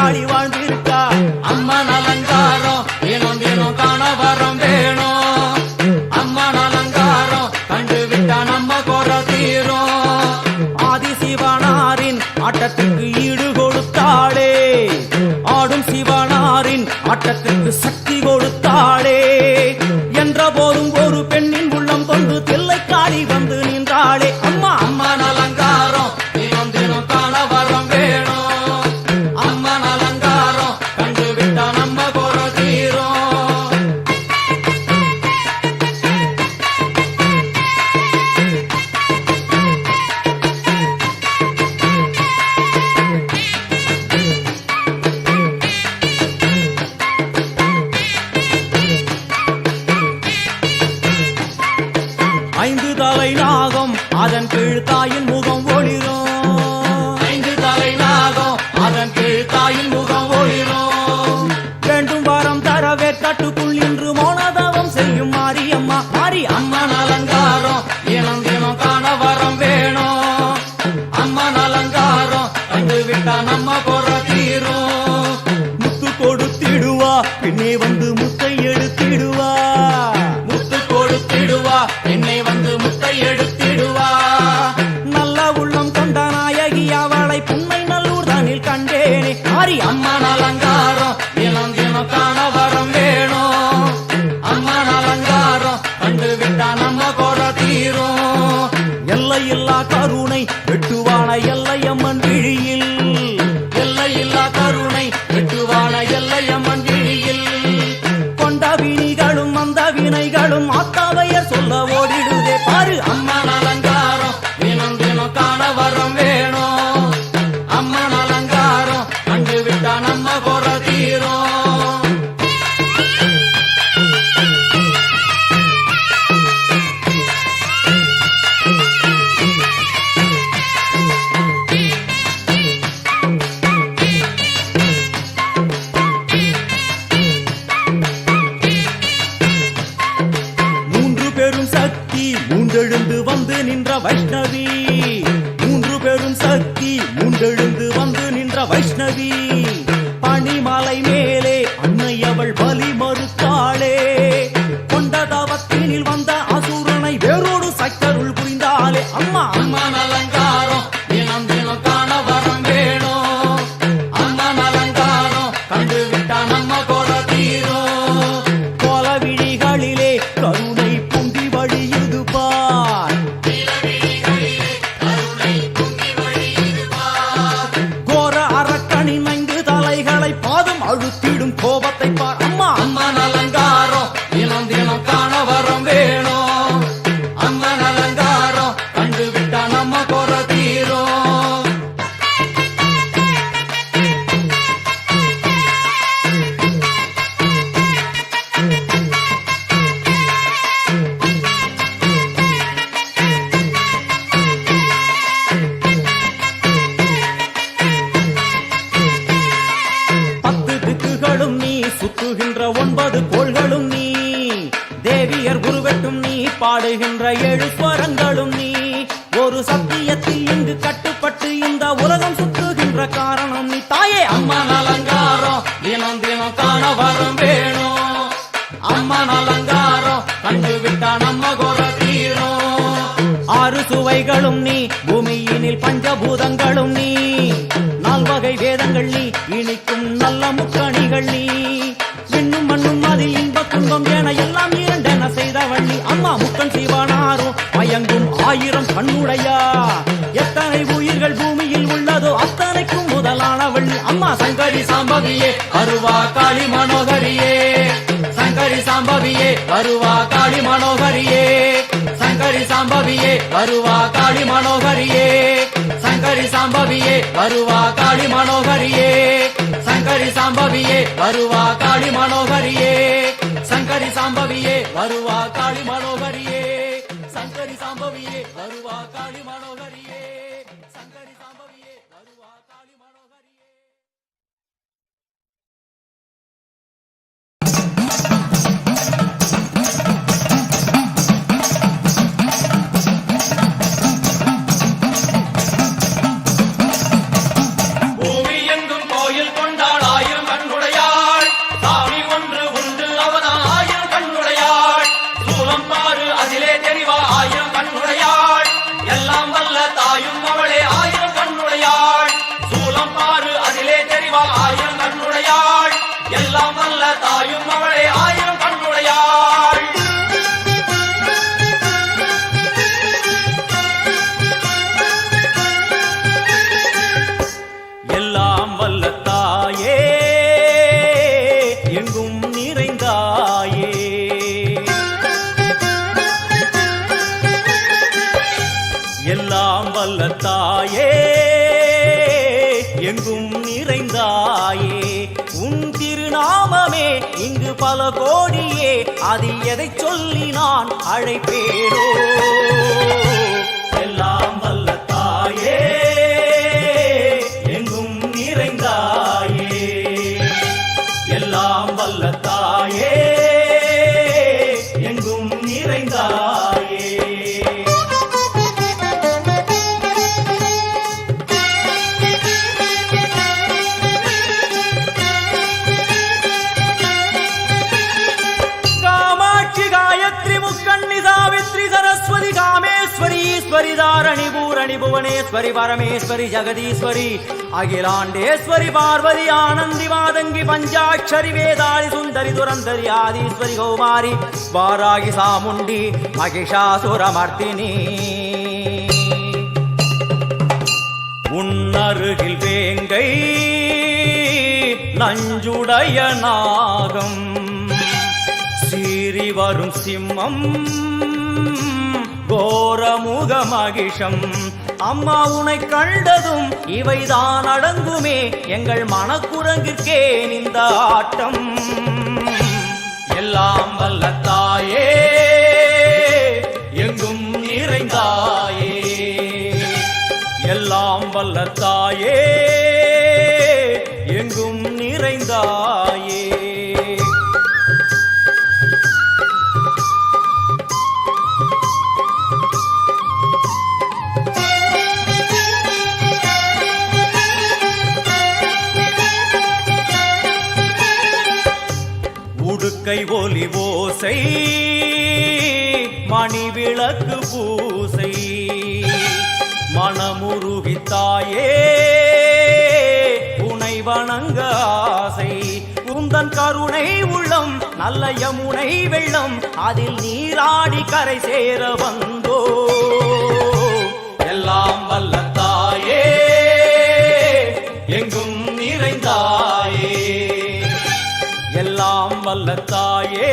காளி வாழ்ந்திருக்கா. அம்மன் அலங்காரம் தினம் தினம் காண வரம் வேணும். அம்மன் அலங்காரம் கண்டு விட்டா நம்ம குறை தீரும். ஆதிசிவனாரின் ஆட்டத்திற்கு ஈடு கொடுத்தாளே, ஆடும் சிவனாரின் ஆட்டத்திற்கு சக்தி கொடுத்தாளே. என்ற போதும் ஒரு பெண்ணின் உள்ளம் கொண்டு தில்லை காளி வந்து நின்றாளே. அம்மா அம்மன் அலங்காரம் தினம் தினம் காண வரம் வேணும். அம்மன் அலங்காரம் கண்டு விட்டா நம்ம குறை தீரும். 5 தலை நாகம் அதன் கீழ் தாயின் முகம் ஒளிரும். 5 தலை நாகம் அதன் கீழ் தாயின் முகம் ஒளிரும். வேண்டும் வரம் தரவே கட்டுக்குள் இன்று மௌனதவம் செய்யும் மாரியம்மா. மாரி அம்மன் அலங்காரம் தினம் தினம் காண வரம் வேணும். அம்மன் அலங்காரம் கண்டு விட்டா நம்ம குறை தீரும். முத்து கொடுத்திடுவா, பின்னே வந்து முத்தை எடுத்திடுவா. முத்து கொடுத்திடுவா, என்னை வந்து முத்தை எடுத்திடுவா. நல்ல உள்ளம் கொண்ட நாயகி அவளை புன்னை நல்லூர் தானில் கண்டேனே. மாரி அம்மன் அலங்காரம் தினம் தினம் காண வரம் வேணும். அம்மன் அலங்காரம் கண்டு விட்டா நம்ம குறை தீரும். எல்லையில்லா கருணை வெட்டுவான எல்லையம்மன் விழியில். எல்லையில்லா கருணை வெட்டுவான எல்லையம்மன் விழியில். கொண்ட வினிகளும் அந்த வினைகளும் ஆத்தாவையர் சொல்ல ஓடிடுதே. பாரு அம்மன் அலங்காரம் தினம் தினம் காண வரம் வேணும். அம்மன் அலங்காரம் கண்டு விட்டா நம்ம குறை தீரும். மூன்றெழுந்து வந்து நின்ற வைஷ்ணவி. 3 பேரும் சக்தி மூன்றெழுந்து வந்து நின்ற வைஷ்ணவி. பனிமலை மேலே அன்னை அவள் பலி மறுத்தாளே. கொண்ட தவத்தினில் வந்த அசுரனை வேரோடு சக்கருள் புரிந்தாளே. அம்மா அம்மன் அலங்காரம் தினம் தினம் காண வரம் வேணும். அம்மன் அலங்காரம் கண்டு விட்டா நம்ம குறை தீரும். கோல விழிகளிலே கருணை பொங்கி வழியுது பார். கோர அரக்கனின் 5 தலைகளை பாதம் அழுத்திடும் கோபத்தை பார். அம்மா அம்மன் அலங்காரம் தினம் தினம் காண வரம் வேணும். அம்மன் அலங்காரம் கண்டு விட்டா நம்ம குறை தீரும். சுத்துகின்ற 9 கோள்களும் நீ. தேவியர் குருவெட்டும் நீ, பாடுகின்ற 7 ஸ்வரங்களும் நீ. ஒரு சத்தியத்தில் இங்கு கட்டுப்பட்டு இந்த உலகம் சுத்துகின்ற காரணம் நீ தாயே. அம்மன் அலங்காரம் தினம் தினம் காண வரம் வேணும். அம்மன் அலங்காரம் கண்டு விட்டா நம்ம குறை தீரும். 6 சுவைகளும் நீ, பூமியினில் பஞ்சபூதங்களும் நீ. 4 வகை வேதங்கள் நீ, இனிக்கும் நல்ல முக்கணிகள் நீ. விண்ணும் மண்ணும் அதில் இன்ப துன்பம் என எல்லாம் இரண்டென செய்தவள் நீ. அம்மா முக்கன் சிவனாரும் மயங்கும் 1000 கண்ணுடையா. எத்தனை உயிர்கள் பூமியில் உள்ளதோ அத்தனைக்கும் முதலானவள் நீ. அம்மா சங்கரி சாம்பவியே அருவா காளி மனோகரியே. சங்கரி சாம்பவியே அருவா காளி மனோகரியே. சங்கரி சாம்பவியே அருவா காளி மனோகரியே. சங்கரி சாம்பவியே அருவா காளி மனோகரியே. சங்கரி சாம்பவியே அருவா காளி மனோகரியே. சங்கரி சாம்பவியே அருவா காளி மனோகரியே. சங்கரி சாம்பவியே அருவா காளி மனோகரியே. சங்கரி சாம்பவியே அருவா காளி மனோகரியே. பூமி எங்கும் கோயில் கொண்டாட எல்லாம் வல்ல தாயும் அவளே ஆயிரம் கண்ணுடையாள். எல்லாம் வல்ல தாயே எங்கும் நிறைந்தாயே, எல்லாம் வல்ல தாயே எங்கும் நிறைந்தாயே. உன் திருநாமமே இங்கு பல கோடியே, அதில் எதை சொல்லி நான் அழைப்பேனோ. எல்லாம் வல்ல தாயே எங்கும் நிறைந்தாயே, எல்லாம் வல்ல தாயே எங்கும் நிறைந்தாயே. ஈஸ்வரி தாரணி பூரணி புவனேஸ்வரி பரமேஸ்வரி ஜெகதீஸ்வரி அகிலாண்டேஸ்வரி பார்வதி ஆனந்தி மாதங்கி பஞ்சாட்சரி வேதாளி சுந்தரி துரந்தரி ஆதீஸ்வரி கௌமாரி வாராகி சாமுண்டி மகிஷாசுரமர்த்தினி. உன்னருகில் வேங்கை நஞ்சுடைய நாகம், சீறி வரும் சிம்மம் கோரமுக மகிஷம். அம்மா உனை கண்டதும் இவைதான் அடங்குமே, எங்கள் மனக்குரங்கிற்கே இந்த ஆட்டம். எல்லாம் வல்ல தாயே எங்கும் நிறைந்தாயே, எல்லாம் வல்ல தாயே எங்கும் நிறைந்தாயே. உடுக்கை ஒலி ஓசை மணி விளக்கு பூசை, மனமுருகித்தாயே உனை வணங்க ஆசை. உந்தன் கருணை உள்ளம் நல்ல யமுனை வெள்ளம், அதில் நீராடி கரை சேர வந்தோ. எல்லாம் வல்ல தாயே எங்கும் நிறைந்தாயே, எல்லாம் வல்ல தாயே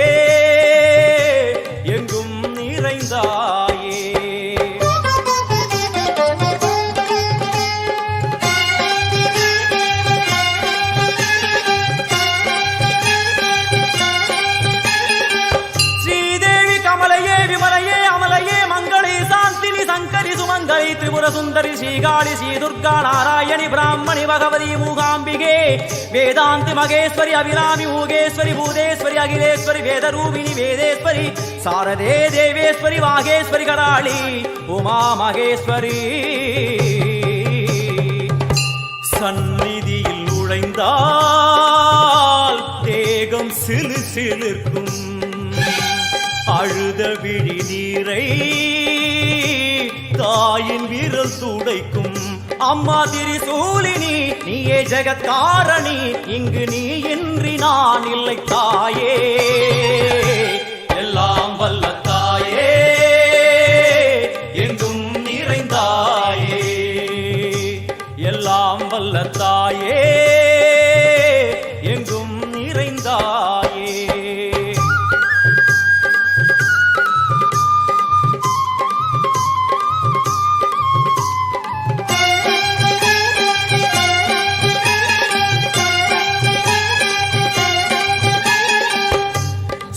எங்கும் நிறைந்தாயே. ஸ்ரீதேவி கமலையே விமலையே அமலையே மங்களே சாந்தினி சங்கரி சுமங்கலி திரிபுர சுந்தரி ஸ்ரீகாளி ஸ்ரீ துர்கா நாராயணி பிராமணி பகவதி மூகாம்பிகே வேதாந்தி மகேஸ்வரி அபிராமி மூகேஸ்வரி பூதேஸ்வரி அகிலேஸ்வரி வேதரூபிணி வேதேஸ்வரி சாரதே தேவேஸ்வரி வாகேஸ்வரி கடாளி உமா மகேஸ்வரி. சந்நிதியில் நுழைந்தால் தேகம் சிலு சிலிர்க்கும், அழுத விழி நீரை தாயின் விரல் துடைக்கும். அம்மா திரிசூலினி நீயே ஜெகத்காரணி, இங்கு நீ இன்றி நான் இல்லை தாயே. எல்லாம் வல்ல தாயே எங்கும் நிறைந்தாயே, எல்லாம் வல்ல தாயே எங்கும் நிறைந்தாயே.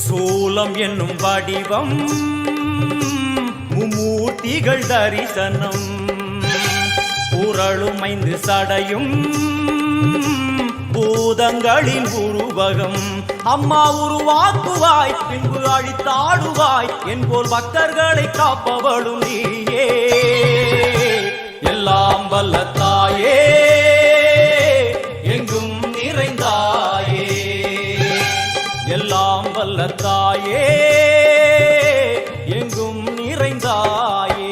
சூலம் என்னும் வடிவம் மும்மூர்த்திகள் தரிசனம், உரளும் 5 சடையும் பூதங்களின் உருவகம். அம்மா உருவாக்குவாய் பின்பு அழித்தாடுவாய், என்போல் பக்தர்களை காப்பவளும் நீயே. எல்லாம் வல்ல தாயே எங்கும் நிறைந்தாயே, எல்லாம் வல்ல தாயே எங்கும் நிறைந்தாயே.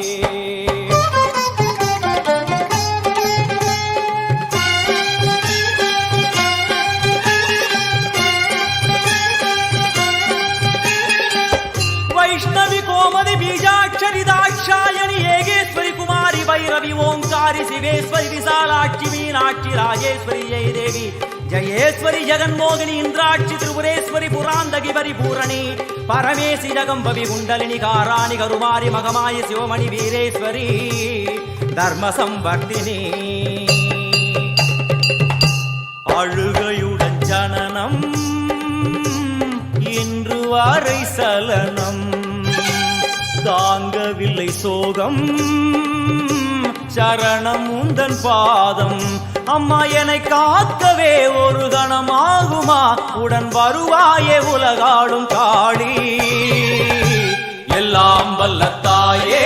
குமாரி சிவேஸ்வரி விசாலாட்சி மீனாட்சி ராஜேஸ்வரி ஜெய தேவி ஜயேஸ்வரி ஜெகன்மோகினி இந்திராட்சி திரிபுரேஸ்வரி புராந்தகி பரிபூரணி பரமேசி ஜகம்பவி குண்டலினி காராணி கருமாரி மகமாயி சிவமணி வீரேஸ்வரி தர்ம சம்வர்த்தினி அழுகையுடன் ஜனனம் இன்று வாரை சலனம் தாங்கவில்லை சோகம் சரணம் உந்தன் பாதம் அம்மா என்னை காக்கவே ஒரு கணமாகுமா உடன் வருவாயே உலகாடும் காளி எல்லாம் வல்ல தாயே